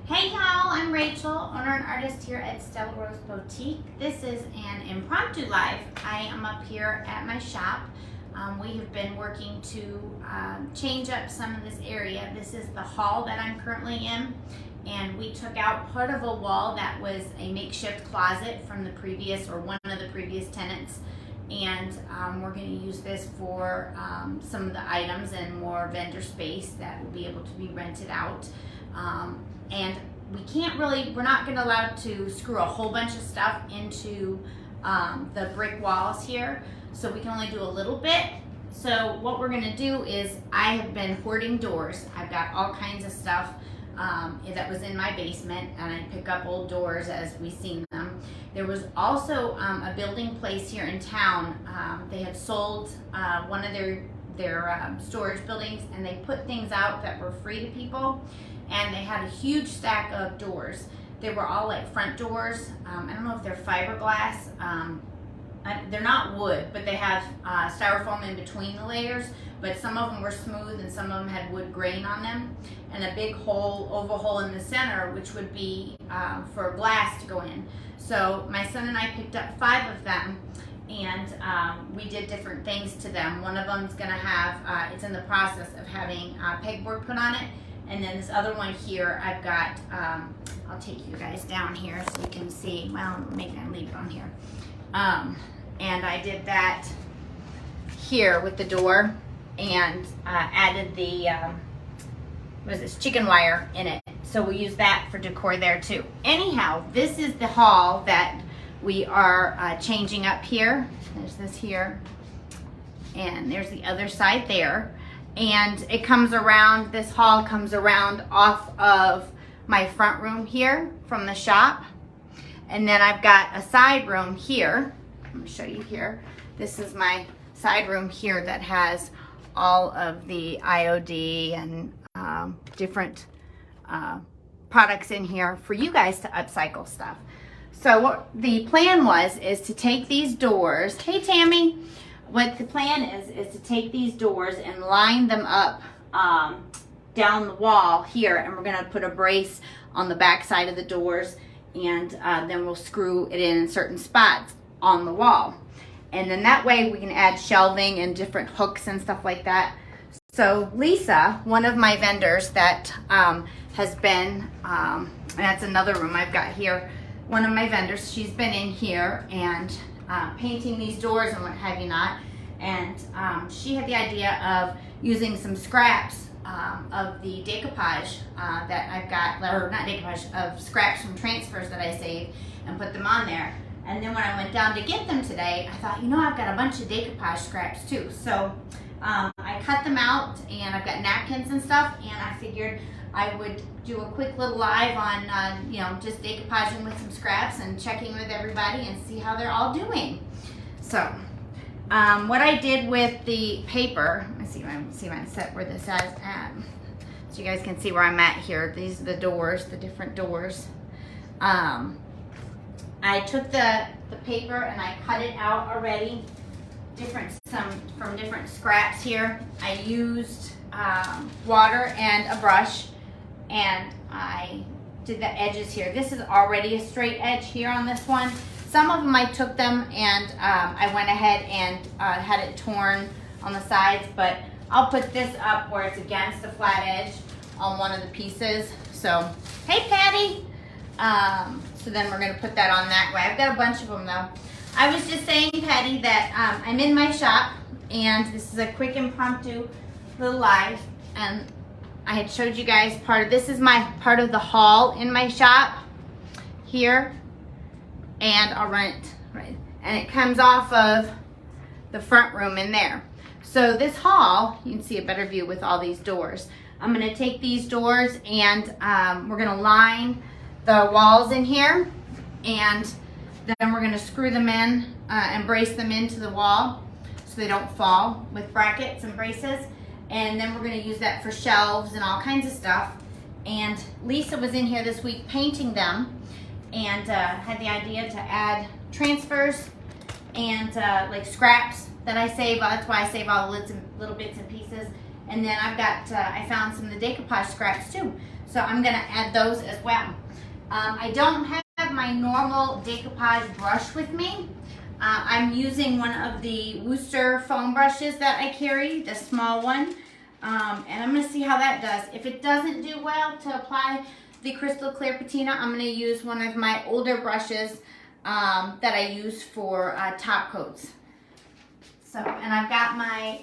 Hey y'all, I'm Rachel, owner and artist here at Stella Rose Boutique. This is an impromptu live. I am up here at my shop. We have been working to change up some of this area. This is the hall that I'm currently in, and we took out part of a wall that was a makeshift closet from the previous, or one of the previous tenants, and we're going to use this for some of the items and more vendor space that will be able to be rented out. And we're not going to allow to screw a whole bunch of stuff into the brick walls here, so we can only do a little bit. So what we're going to do is, I have been hoarding doors. I've got all kinds of stuff that was in my basement, and I pick up old doors as we seen them. There was also a building place here in town. They had sold one of their storage buildings, and they put things out that were free to people, and they had a huge stack of doors. They were all like front doors. I don't know if they're fiberglass. They're not wood, but they have styrofoam in between the layers, but some of them were smooth and some of them had wood grain on them, and a big hole, oval hole in the center, which would be for glass to go in. So my son and I picked up 5 of them, and we did different things to them. One of them's gonna have, it's in the process of having pegboard put on it, and then this other one here, I've got, I'll take you guys down here so you can see. Well, maybe I'll leave it on here. And I did that here with the door, and added the, what is this, chicken wire in it. So we use that for decor there too. Anyhow, this is the hall that we are changing up here. There's this here, and there's the other side there. And it comes around, this hall comes around off of my front room here from the shop. And then I've got a side room here. I'm gonna show you here. This is my side room here that has all of the IOD and different products in here for you guys to upcycle stuff. So what the plan is to take these doors. Hey Tammy. What the plan is to take these doors and line them up down the wall here, and we're gonna put a brace on the back side of the doors, and then we'll screw it in certain spots on the wall. And then that way we can add shelving and different hooks and stuff like that. So Lisa, one of my vendors that has been, and that's another room I've got here, one of my vendors, she's been in here and painting these doors and what have you not, and she had the idea of using some scraps of the decoupage that I've got, or not decoupage, of scraps from transfers that I saved, and put them on there. And then when I went down to get them today, I thought, you know, I've got a bunch of decoupage scraps too. So I cut them out, and I've got napkins and stuff, and I figured I would do a quick little live on, you know, just decoupaging with some scraps and checking with everybody and see how they're all doing. So, what I did with the paper, let's see if I set where this is at, so you guys can see where I'm at here. These are the doors, the different doors. I took the paper and I cut it out already, from different scraps here. I used water and a brush, and I did the edges here. This is already a straight edge here on this one. Some of them I took them and I went ahead and had it torn on the sides, but I'll put this up where it's against the flat edge on one of the pieces. So, hey Patty! So then we're gonna put that on that way. I've got a bunch of them though. I was just saying, Patty, that I'm in my shop, and this is a quick impromptu little live, and I had showed you guys this is my part of the hall in my shop here, and I'll run it, right, and it comes off of the front room in there. So this hall, you can see a better view with all these doors. I'm gonna take these doors, and we're gonna line the walls in here, and then we're gonna screw them in and brace them into the wall so they don't fall with brackets and braces. And then we're gonna use that for shelves and all kinds of stuff. And Lisa was in here this week painting them, and had the idea to add transfers and like scraps that I save. That's why I save all the little bits and pieces. And then I've got, I found some of the decoupage scraps too. So I'm gonna add those as well. I don't have my normal decoupage brush with me. I'm using one of the Worcester foam brushes that I carry, the small one. And I'm gonna see how that does. If it doesn't do well to apply the crystal clear patina, I'm gonna use one of my older brushes that I use for top coats. So, and I've got my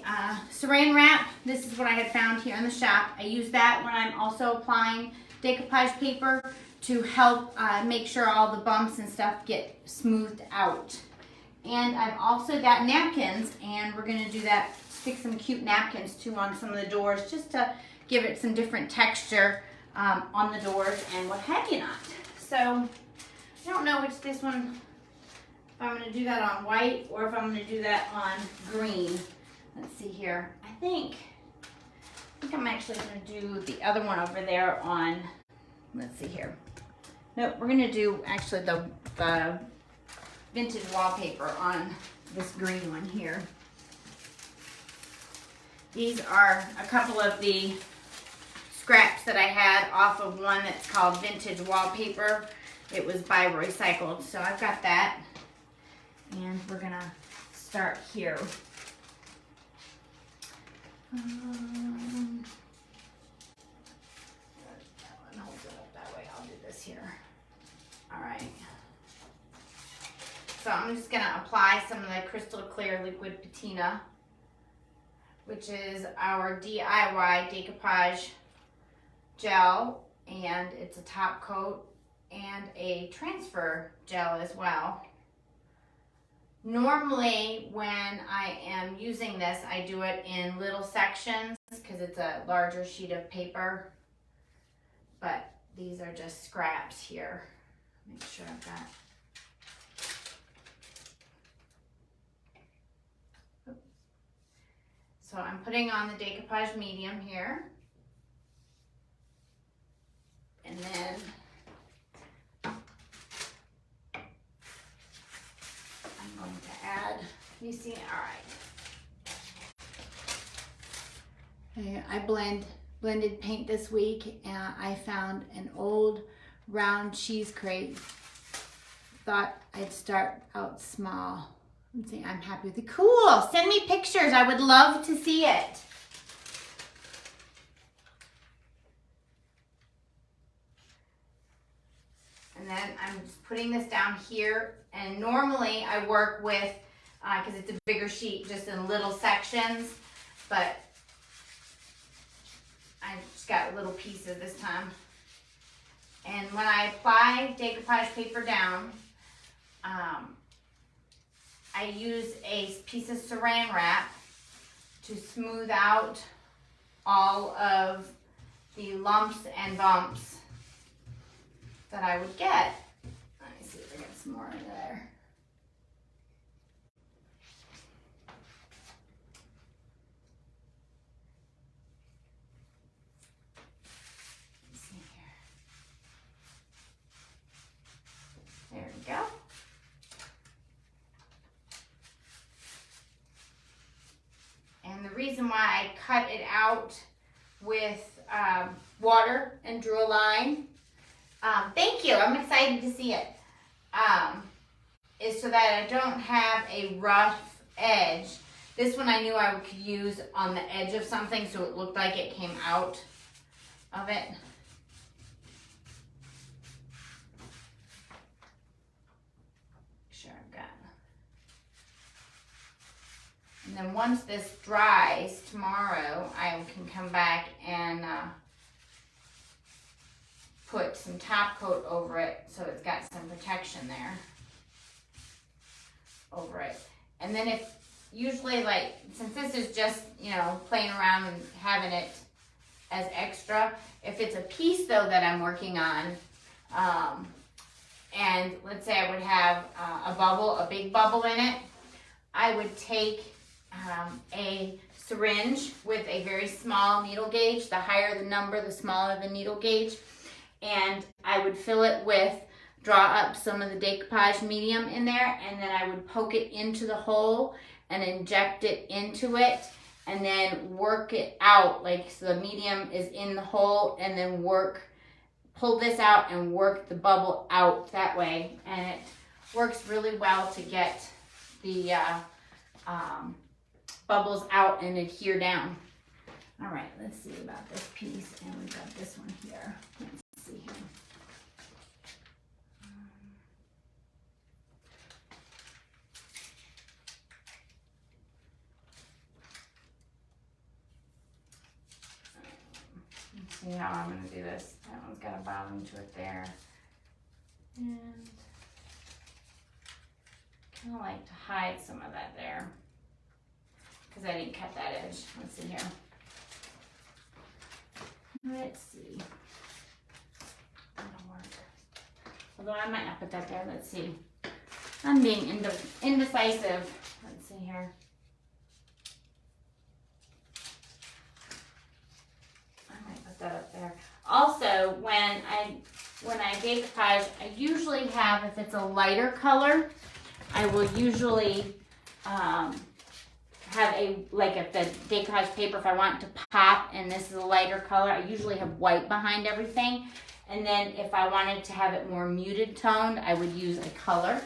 saran wrap. This is what I had found here in the shop. I use that when I'm also applying decoupage paper to help make sure all the bumps and stuff get smoothed out. And I've also got napkins, and we're gonna do that, stick some cute napkins too on some of the doors just to give it some different texture on the doors and what have you not. So I don't know which this one, if I'm gonna do that on white or if I'm gonna do that on green. Let's see here. I think I'm actually gonna do the other one over there on, let's see here. No, we're gonna do actually the vintage wallpaper on this green one here. These are a couple of the scraps that I had off of one that's called Vintage Wallpaper. It was by Recycled, so I've got that. And we're gonna start here. That one holds it up that way. I'll do this here. All right. So I'm just gonna apply some of the crystal clear liquid patina, which is our DIY decoupage gel, and it's a top coat and a transfer gel as well. Normally when I am using this, I do it in little sections because it's a larger sheet of paper, but these are just scraps here. Make sure I've got. So I'm putting on the decoupage medium here. And then I'm going to add, you see, all right. I blended paint this week, and I found an old round cheese crate. Thought I'd start out small. Let's see, I'm happy with it. Cool, send me pictures. I would love to see it. And then I'm just putting this down here. And normally I work with, because it's a bigger sheet, just in little sections. But I just got little pieces this time. And when I apply decoupage paper down, I use a piece of saran wrap to smooth out all of the lumps and bumps that I would get. Let me see if I get some more in there. Let's see here. There we go. And the reason why I cut it out with water and drew a line, thank you, I'm excited to see it, is so that I don't have a rough edge. This one I knew I could use on the edge of something so it looked like it came out of it. Sure, I've got. And then once this dries tomorrow, I can come back and put some top coat over it so it's got some protection there over it. And then if usually, like, since this is just, you know, playing around and having it as extra, if it's a piece though that I'm working on, and let's say I would have a bubble, a big bubble in it, I would take a syringe with a very small needle gauge. The higher the number, the smaller the needle gauge. And I would fill it with, draw up some of the decoupage medium in there, and then I would poke it into the hole and inject it into it, and then work it out, like so the medium is in the hole, and then work pull this out and work the bubble out that way, and it works really well to get the bubbles out and adhere down. All right, let's see about this piece, and we've got this one here. Let's see here. Let's see how I'm going to do this. That one's got a bottom to it there. And kind of like to hide some of that there because I didn't cut that edge. Let's see here. Let's see. That'll work. Although I might not put that there. Let's see. I'm being indecisive. Let's see here. I might put that up there. Also, when I decoupage, I usually have, if it's a lighter color, I will usually have if the decoupage paper, if I want it to pop and this is a lighter color, I usually have white behind everything. And then if I wanted to have it more muted toned, I would use a color.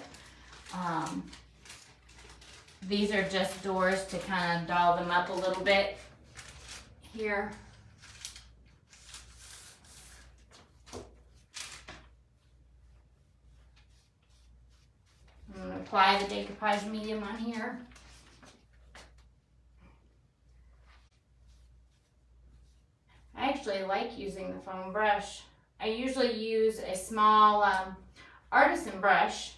These are just doors to kind of doll them up a little bit here. I'm going to apply the decoupage medium on here. I actually like using the foam brush. I usually use a small artisan brush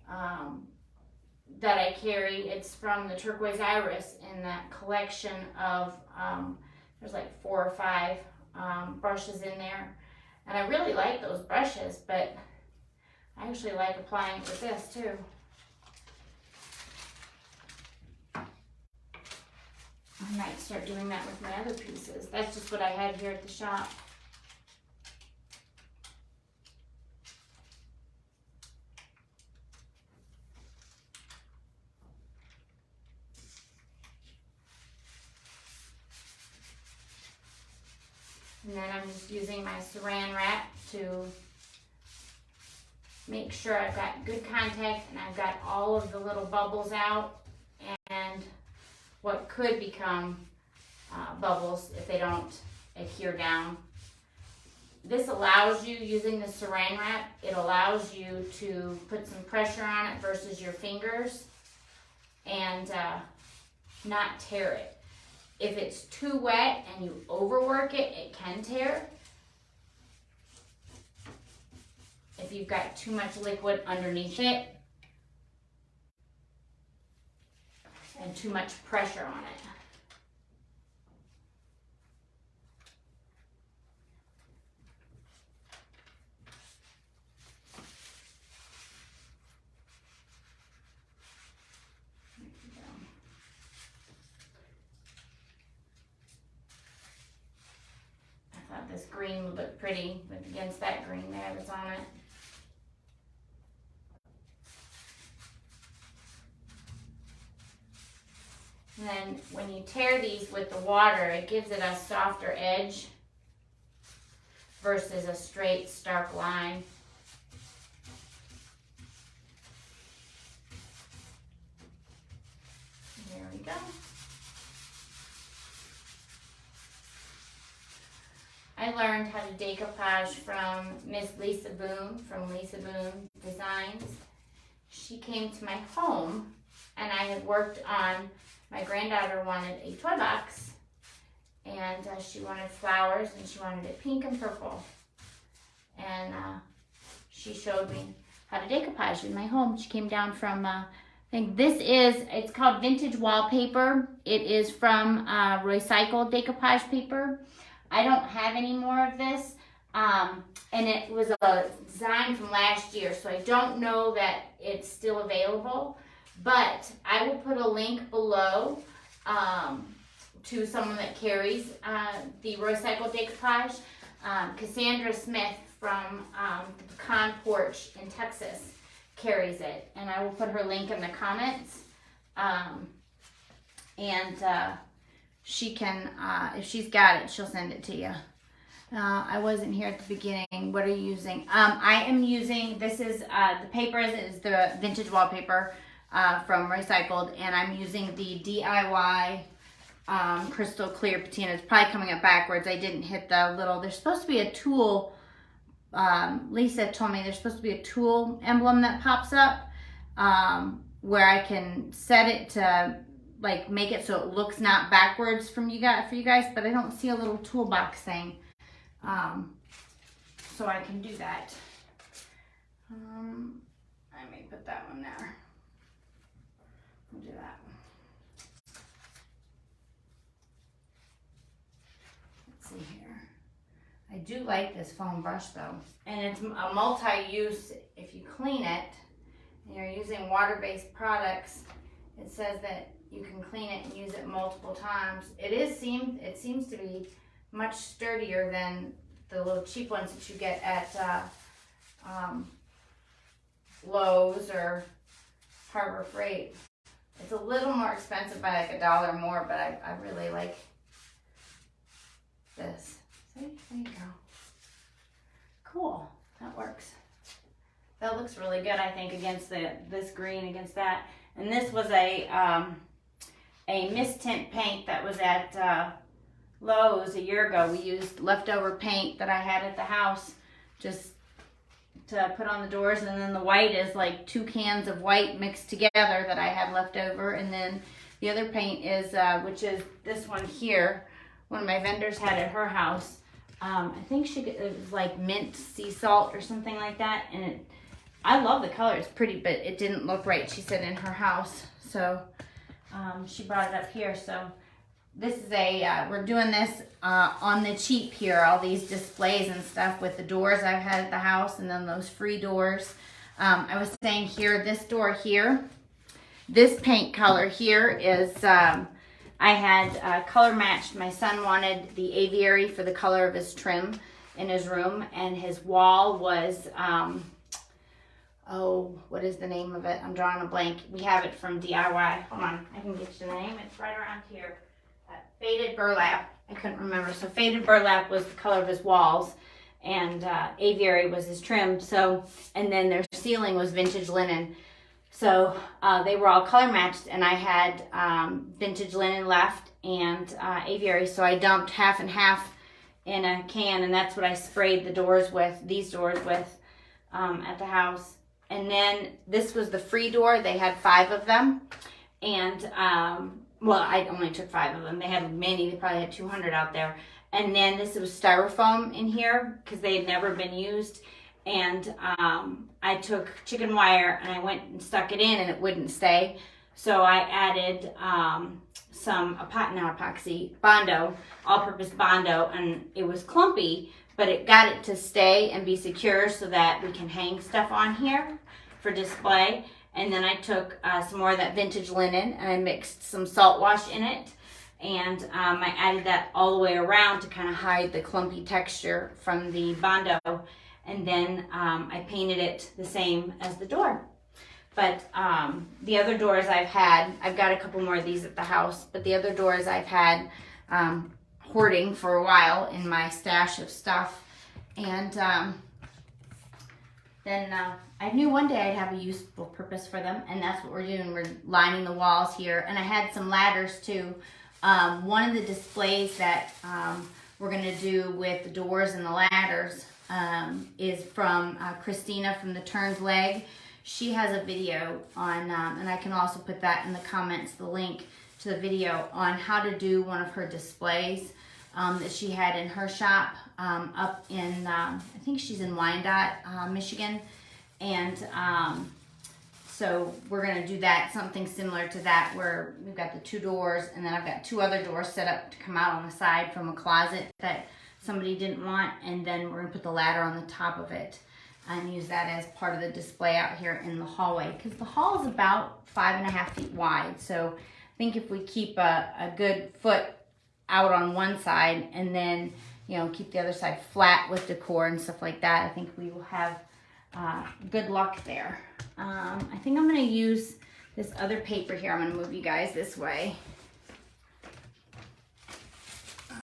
that I carry. It's from the Turquoise Iris in that collection of, there's like 4 or 5 brushes in there. And I really like those brushes, but I actually like applying it with this too. I might start doing that with my other pieces. That's just what I had here at the shop. And then I'm just using my saran wrap to make sure I've got good contact and I've got all of the little bubbles out and what could become bubbles if they don't adhere down. This allows you, using the saran wrap, it allows you to put some pressure on it versus your fingers and not tear it. If it's too wet and you overwork it, it can tear. If you've got too much liquid underneath it and too much pressure on it. I thought this green would look pretty against that green there that's on it. And then when you tear these with the water, it gives it a softer edge versus a straight, stark line. There we go. I learned how to decoupage from Miss Lisa Boone from Lisa Boone Designs. She came to my home and I had worked on, my granddaughter wanted a toy box and she wanted flowers and she wanted it pink and purple. And she showed me how to decoupage in my home. She came down from, I think this is, it's called Vintage Wallpaper. It is from recycled decoupage paper. I don't have any more of this. And it was a design from last year, so I don't know that it's still available. But I will put a link below to someone that carries the recycled decoupage. Cassandra Smith from the Pecan Porch in Texas carries it. And I will put her link in the comments. She can, if she's got it, she'll send it to you. I wasn't here at the beginning. What are you using? I am using, this is, the paper is the vintage wallpaper from Recycled, and I'm using the DIY crystal clear patina. It's probably coming up backwards. I didn't hit the little, there's supposed to be a tool, Lisa told me there's supposed to be a tool emblem that pops up where I can set it to like make it so it looks not backwards for you guys, but I don't see a little toolbox thing. So I can do that. I may put that one there. We'll do that. Let's see here. I do like this foam brush though. And it's a multi-use. If you clean it and you're using water-based products, it says that you can clean it and use it multiple times. It seems to be much sturdier than the little cheap ones that you get at Lowe's or Harbor Freight. It's a little more expensive by like $1 more, but I really like this. See, there you go. Cool, that works. That looks really good, I think, against this green against that. And this was a mist tint paint that was at Lowe's a year ago. We used leftover paint that I had at the house just to put on the doors, and then the white is like 2 cans of white mixed together that I had left over, and then the other paint is which is this one here. One of my vendors had at her house. I think it was like mint sea salt or something like that, and I love the color. It's pretty, but it didn't look right, she said, in her house, so she brought it up here. So this is we're doing this on the cheap here, all these displays and stuff with the doors I've had at the house, and then those free doors. I was saying here, this door here, this paint color here is, I had color matched. My son wanted the aviary for the color of his trim in his room, and his wall was, what is the name of it? I'm drawing a blank. We have it from DIY. Hold on, I can get you the name. It's right around here. Faded burlap. I couldn't remember. So faded burlap was the color of his walls, and aviary was his trim. So, and then their ceiling was vintage linen. So they were all color matched, and I had vintage linen left and aviary. So I dumped half and half in a can, and that's what I sprayed the doors with, these doors with, at the house. And then this was the free door. They had 5 of them, and well, I only took 5 of them. They had many. They probably had 200 out there. And then this was styrofoam in here because they had never been used. And I took chicken wire and I went and stuck it in, and it wouldn't stay. So I added some not epoxy, Bondo, all-purpose Bondo, and it was clumpy, but it got it to stay and be secure so that we can hang stuff on here for display. And then I took some more of that vintage linen, and I mixed some salt wash in it, and I added that all the way around to kind of hide the clumpy texture from the Bondo. And then I painted it the same as the door. But the other doors I've got a couple more of these at the house, but the other doors I've had hoarding for a while in my stash of stuff. And then I knew one day I'd have a useful purpose for them, and that's what we're doing. We're lining the walls here, and I had some ladders too. One of the displays that we're going to do with the doors and the ladders is from Christina from the Turned Leg. She has a video on, and I can also put that in the comments, the link to the video on how to do one of her displays that she had in her shop up in, I think she's in Wyandotte, Michigan. And so we're going to do that, something similar to that, where we've got the 2 doors, and then I've got 2 other doors set up to come out on the side from a closet that somebody didn't want, and then we're going to put the ladder on the top of it and use that as part of the display out here in the hallway, because the hall is about 5.5 feet wide. So I think if we keep a good foot out on one side, and then, you know, keep the other side flat with decor and stuff like that, I think we will have good luck there. I think I'm going to use this other paper here. I'm going to move you guys this way. I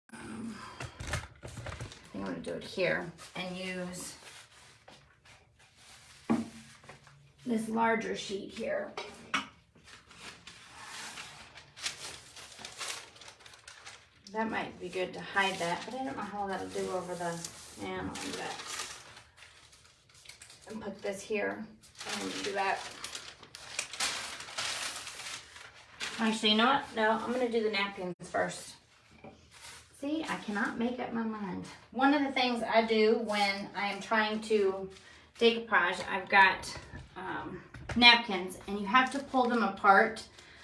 think I'm going to do it here and use this larger sheet here. That might be good to hide that, but I don't know how that'll do over the, yeah, I'll do that. And put this here and do that. Actually, you know what? No, I'm going to do the napkins first. See, I cannot make up my mind. One of the things I do when I am trying to decoupage, I've got napkins, and you have to pull them apart,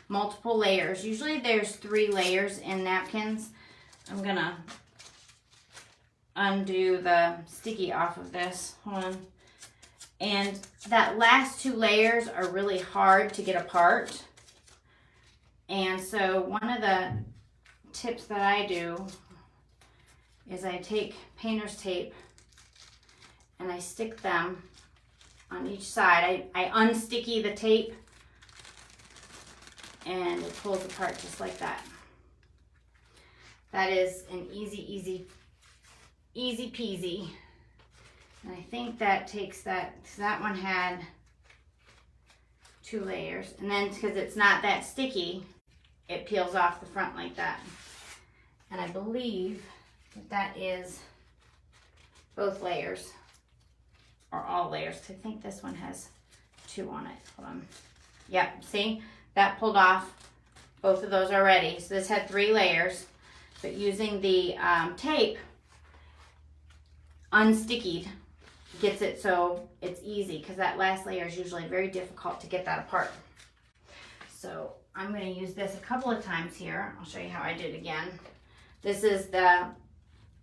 multiple layers. Usually there's 3 layers in napkins. I'm going to undo the sticky off of this. Hold on. And that last 2 layers are really hard to get apart. And so one of the tips that I do is I take painter's tape and I stick them on each side. I unsticky the tape and it pulls apart just like that. That is an easy peasy. And I think that takes that, because that one had 2 layers. And then because it's not that sticky, it peels off the front like that. And I believe that that is both layers, or all layers. I think this one has 2 on it. Hold on. Yep, see? That pulled off both of those already. So this had 3 layers, but using the tape, unstickied, gets it so it's easy, because that last layer is usually very difficult to get that apart. So I'm going to use this a couple of times here. I'll show you how I did it again. This is the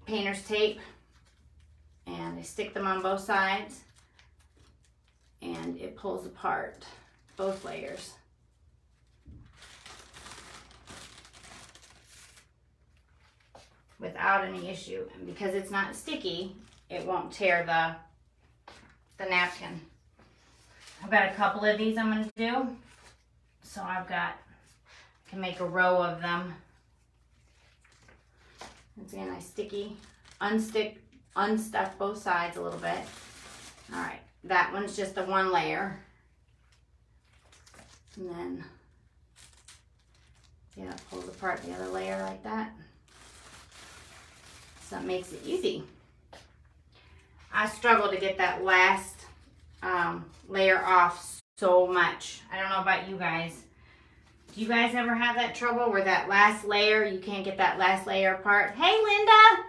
painter's tape, and I stick them on both sides, and it pulls apart both layers. Without any issue. And because it's not sticky, it won't tear the napkin. I've got a couple of these I'm going to do. So I can make a row of them. Once again, I unstuck both sides a little bit. All right, that one's just the 1 layer. And then, yeah, it pulls apart the other layer like that. So that makes it easy. I struggle to get that last layer off so much. I don't know about you guys. Do you guys ever have that trouble where that last layer, you can't get that last layer apart? Hey, Linda!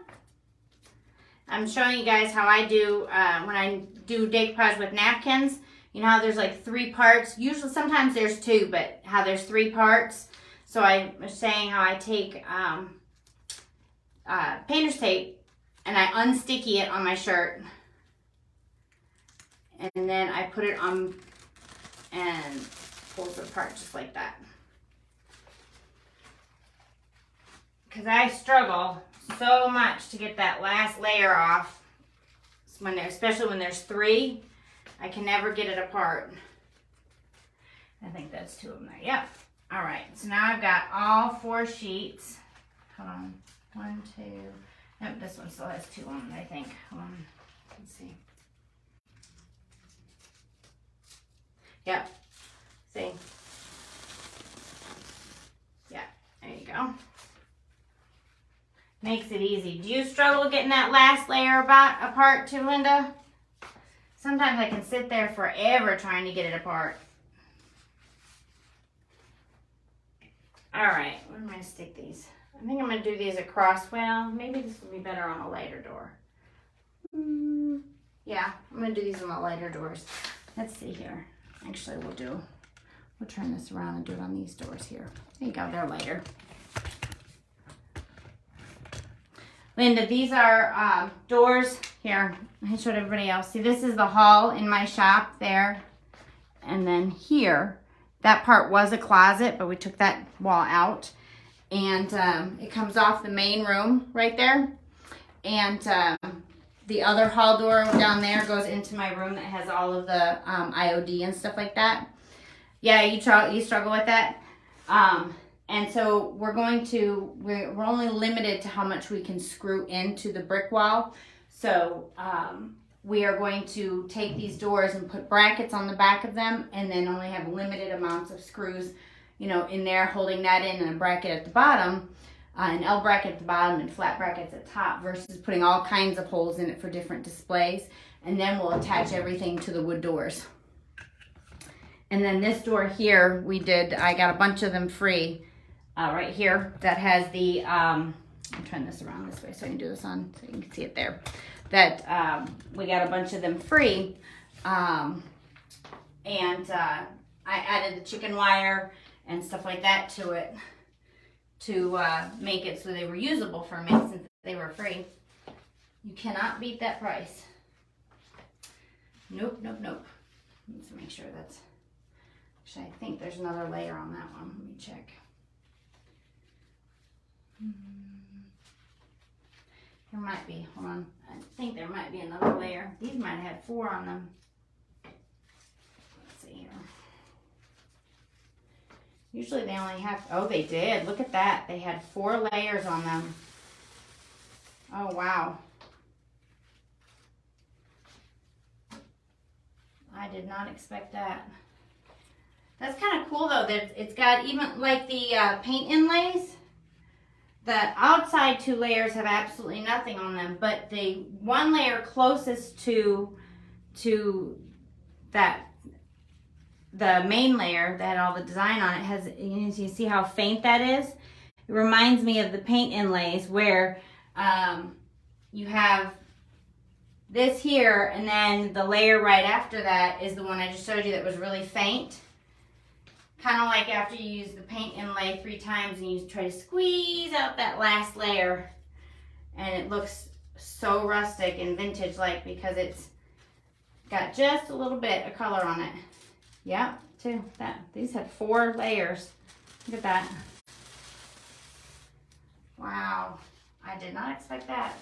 I'm showing you guys how I do when I do decoupage with napkins. You know how there's like 3 parts? Usually, sometimes there's 2, but how there's 3 parts. So I was saying how I take painter's tape and I unsticky it on my shirt. And then I put it on and pulls it apart just like that. Because I struggle so much to get that last layer off, especially when there's 3. I can never get it apart. I think that's 2 of them there. Yep. All right. So now I've got all 4 sheets. Hold on. 1, 2. Yep, this one still has 2 on it, I think. Hold on. Let's see. Yep. See? Yeah. There you go. Makes it easy. Do you struggle getting that last layer apart too, Linda? Sometimes I can sit there forever trying to get it apart. All right, where am I going to stick these? I think I'm going to do these across. Well, maybe this will be better on a lighter door. Yeah, I'm going to do these on the lighter doors. Let's see here. Actually, we'll turn this around and do it on these doors here. There you go, they're lighter. Linda, these are doors. Here, I showed everybody else. See, this is the hall in my shop there. And then here, that part was a closet, but we took that wall out. And it comes off the main room right there. And the other hall door down there goes into my room that has all of the IOD and stuff like that. Yeah, you struggle with that. And so we're only limited to how much we can screw into the brick wall. So we are going to take these doors and put brackets on the back of them, and then only have limited amounts of screws, you know, in there holding that in, and a bracket at the bottom, an L bracket at the bottom and flat brackets at top, versus putting all kinds of holes in it for different displays. And then we'll attach everything to the wood doors. And then this door here, I got a bunch of them free right here that has the, I'm turn this around this way so I can do this on, so you can see it there. That we got a bunch of them free. I added the chicken wire and stuff like that to it to make it so they were usable for me since they were free. You cannot beat that price. Nope, nope, nope. Let's make sure that's, actually I think there's another layer on that one. Let me check. There might be, hold on. I think there might be another layer. These might have had 4 on them. Let's see here. Usually they only have, oh, they did. Look at that. They had 4 layers on them. Oh, wow. I did not expect that. That's kind of cool though, that it's got even like the paint inlays. The outside 2 layers have absolutely nothing on them, but the one layer closest to that, the main layer that had all the design on it, has, you see how faint that is? It reminds me of the paint inlays where you have this here, and then the layer right after that is the one I just showed you that was really faint. Kind of like after you use the paint inlay 3 times and you try to squeeze out that last layer, and it looks so rustic and vintage like because it's got just a little bit of color on it. Yep, too. These had 4 layers. Look at that. Wow, I did not expect that.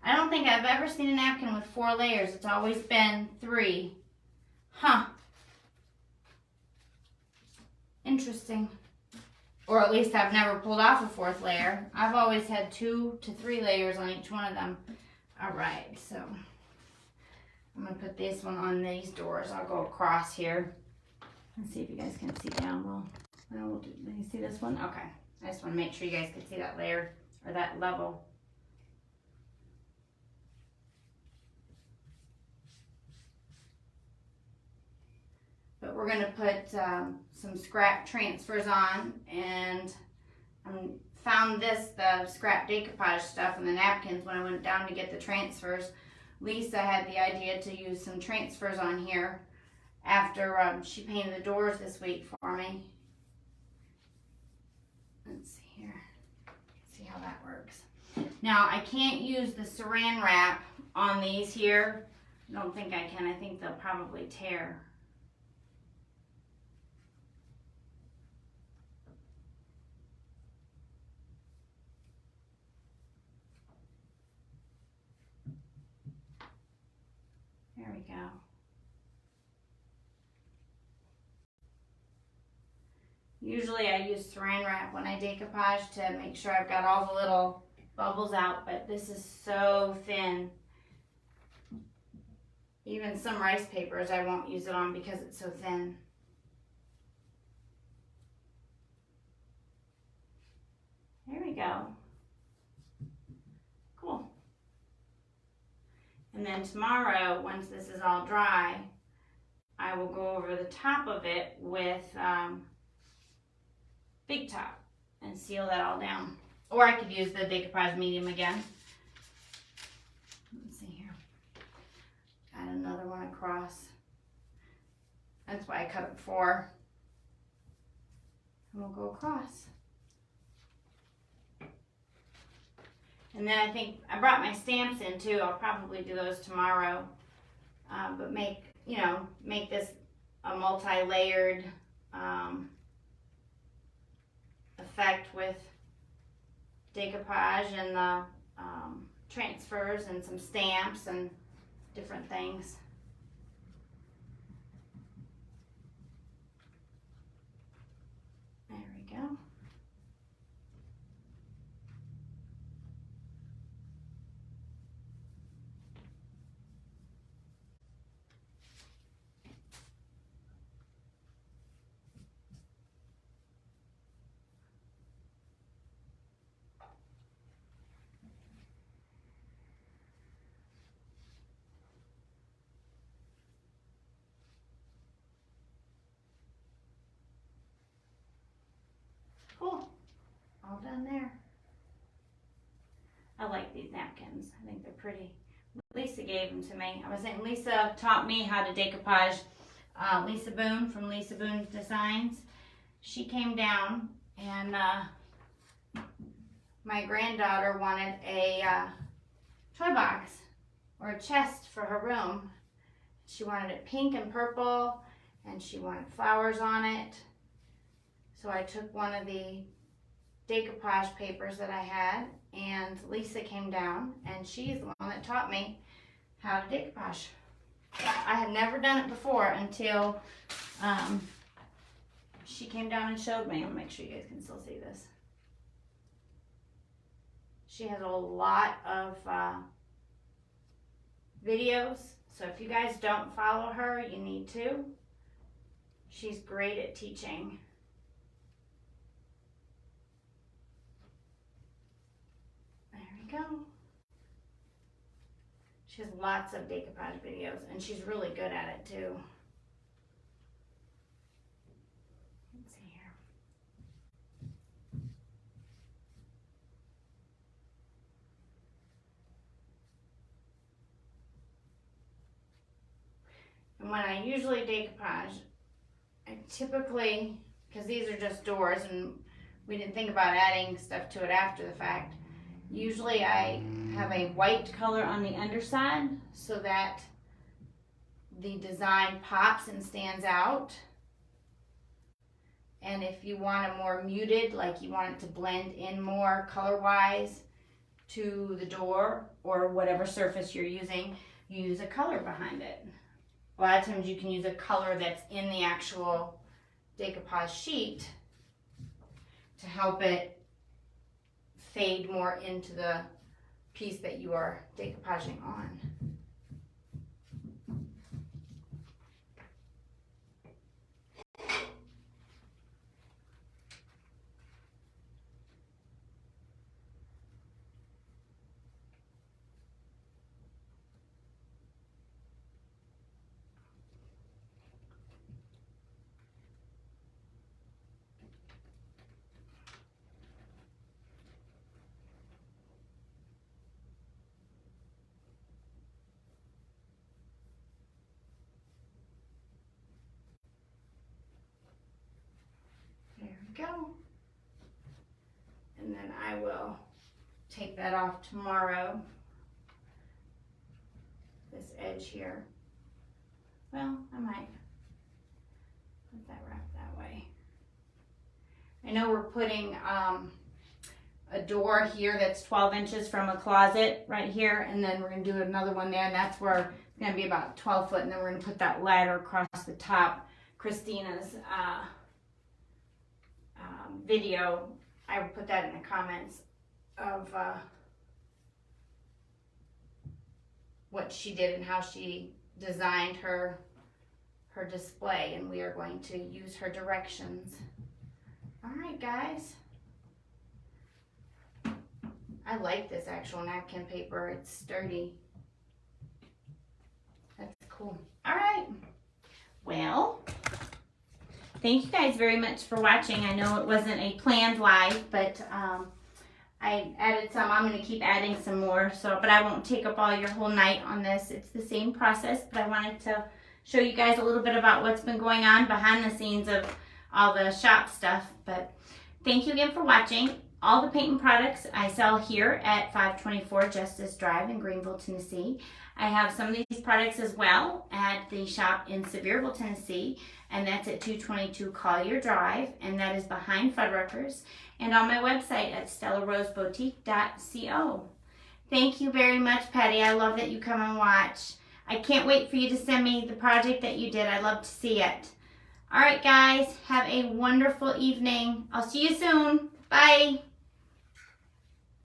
I don't think I've ever seen a napkin with 4 layers. It's always been 3. Huh. Interesting. Or at least I've never pulled off a 4th layer. I've always had 2 to 3 layers on each one of them. All right, so I'm gonna put this one on these doors. I'll go across here. Let's see if you guys can see down. Well, you see this one? Okay. I just want to make sure you guys can see that layer or that level. But we're going to put some scrap transfers on, and I found the scrap decoupage stuff in the napkins when I went down to get the transfers. Lisa had the idea to use some transfers on here after she painted the doors this week for me. Let's see here. See how that works. Now I can't use the saran wrap on these here. I don't think I can. I think they'll probably tear. There we go. Usually I use saran wrap when I decoupage to make sure I've got all the little bubbles out, but this is so thin. Even some rice papers I won't use it on because it's so thin. There we go. Cool. And then tomorrow, once this is all dry, I will go over the top of it with Big Top and seal that all down. Or I could use the decoupage medium again. Let's see here. Add another one across. That's why I cut it 4. And we'll go across. And then I think I brought my stamps in too. I'll probably do those tomorrow. But make this a multi-layered effect with decoupage and the transfers and some stamps and different things. There we go. done there. I like these napkins. I think they're pretty. Lisa gave them to me. I was saying Lisa taught me how to decoupage. Lisa Boone from Lisa Boone's Designs. She came down and my granddaughter wanted a toy box or a chest for her room. She wanted it pink and purple and she wanted flowers on it. So I took one of the decoupage papers that I had, and Lisa came down and she's the one that taught me how to decoupage. I had never done it before until she came down and showed me. I'll make sure you guys can still see this. She has a lot of videos, so if you guys don't follow her, you need to. She's great at teaching. There we go. She has lots of decoupage videos, and she's really good at it too. Let's see here. And when I usually decoupage, I typically, because these are just doors and we didn't think about adding stuff to it after the fact, usually I have a white color on the underside so that the design pops and stands out. And if you want it more muted, like you want it to blend in more color-wise to the door or whatever surface you're using, you use a color behind it. A lot of times you can use a color that's in the actual decoupage sheet to help it fade more into the piece that you are decoupaging on. Go. And then I will take that off tomorrow. This edge here. Well, I might let that wrap that way. I know we're putting a door here that's 12 inches from a closet right here, and then we're going to do another one there, and that's where it's going to be about 12 foot, and then we're going to put that ladder across the top. Christina's video, I will put that in the comments of what she did and how she designed her display, and we are going to use her directions. All right, guys. I like this actual napkin paper. It's sturdy. That's cool. All right. Well, thank you guys very much for watching. I know it wasn't a planned live, but I added some. I'm going to keep adding some more, but I won't take up all your whole night on this. It's the same process, but I wanted to show you guys a little bit about what's been going on behind the scenes of all the shop stuff. But thank you again for watching. All the paint and products I sell here at 524 Justice Drive in Greenville, Tennessee. I have some of these products as well at the shop in Sevierville, Tennessee, and that's at 222 Collier Drive, and that is behind Fuddruckers, and on my website at stellaroseboutique.co. Thank you very much, Patty. I love that you come and watch. I can't wait for you to send me the project that you did. I'd love to see it. All right, guys, have a wonderful evening. I'll see you soon. Bye.